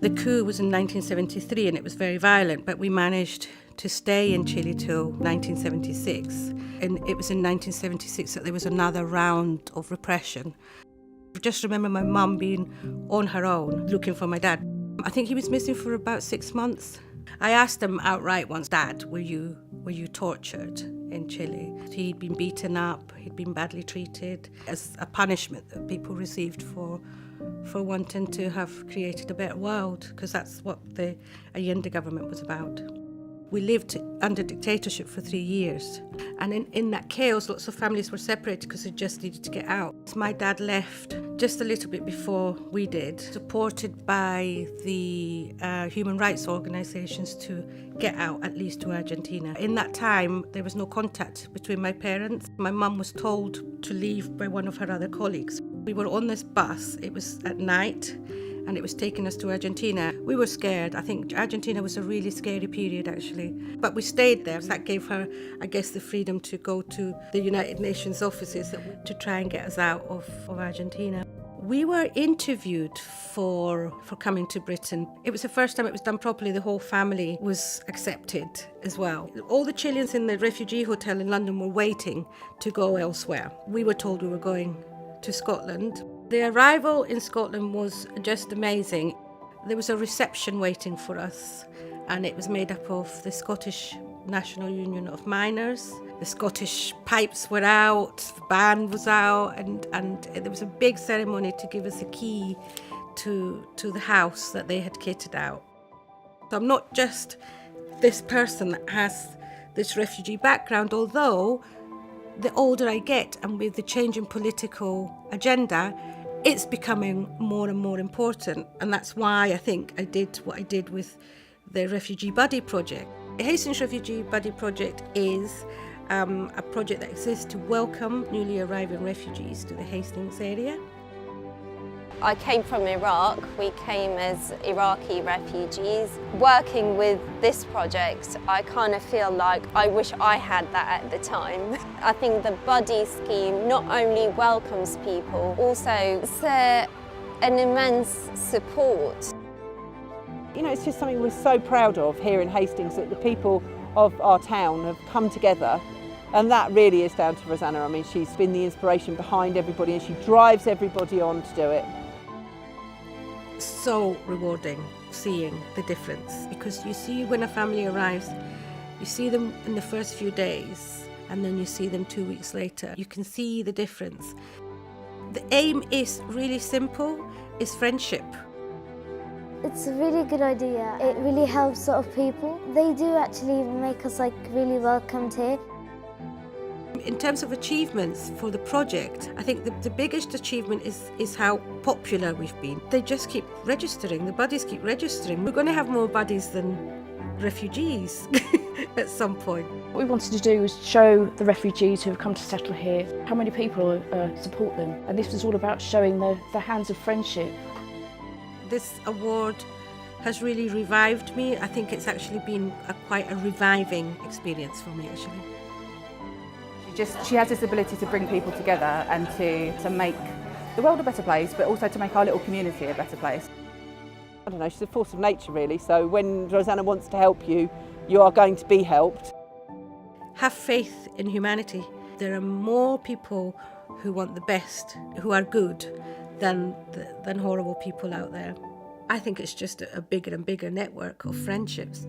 The coup was in 1973 and it was very violent, but we managed to stay in Chile till 1976. And it was in 1976 that there was another round of repression. I just remember my mum being on her own looking for my dad. I think he was missing for about 6 months. I asked him outright once, "Dad, were you tortured in Chile?" He'd been beaten up, he'd been badly treated as a punishment that people received for wanting to have created a better world, because that's what the Allende government was about. We lived under dictatorship for 3 years, and in that chaos lots of families were separated because they just needed to get out. My dad left just a little bit before we did, supported by the human rights organisations to get out, at least to Argentina. In that time there was no contact between my parents. My mum was told to leave by one of her other colleagues. We were on this bus, it was at night, and it was taking us to Argentina. We were scared. I think Argentina was a really scary period, actually. But we stayed there. That gave her, I guess, the freedom to go to the United Nations offices to try and get us out of Argentina. We were interviewed for coming to Britain. It was the first time it was done properly. The whole family was accepted as well. All the Chileans in the refugee hotel in London were waiting to go elsewhere. We were told we were going to Scotland. The arrival in Scotland was just amazing. There was a reception waiting for us, and it was made up of the Scottish National Union of Miners. The Scottish pipes were out, the band was out, and there was a big ceremony to give us a key to the house that they had kitted out. So I'm not just this person that has this refugee background, although the older I get and with the changing political agenda, it's becoming more and more important. And that's why I think I did what I did with the Refugee Buddy Project. The Hastings Refugee Buddy Project is a project that exists to welcome newly arriving refugees to the Hastings area. I came from Iraq. We came as Iraqi refugees. Working with this project, I kind of feel like I wish I had that at the time. I think the buddy scheme not only welcomes people, also it's an immense support. You know, it's just something we're so proud of here in Hastings, that the people of our town have come together, and that really is down to Rossana. I mean, she's been the inspiration behind everybody and she drives everybody on to do it. So rewarding seeing the difference, because you see when a family arrives, you see them in the first few days and then you see them 2 weeks later. You can see the difference. The aim is really simple, it's friendship. It's a really good idea. It really helps a lot of people. They do actually make us really welcomed here. In terms of achievements for the project, I think the biggest achievement is how popular we've been. They just keep registering, the buddies keep registering. We're going to have more buddies than refugees at some point. What we wanted to do was show the refugees who have come to settle here how many people support them. And this was all about showing the hands of friendship. This award has really revived me. I think it's actually been quite a reviving experience for me, actually. She has this ability to bring people together and to make the world a better place, but also to make our little community a better place. I don't know, she's a force of nature really, so when Rossana wants to help you, you are going to be helped. Have faith in humanity. There are more people who want the best, who are good, than horrible people out there. I think it's just a bigger and bigger network of friendships.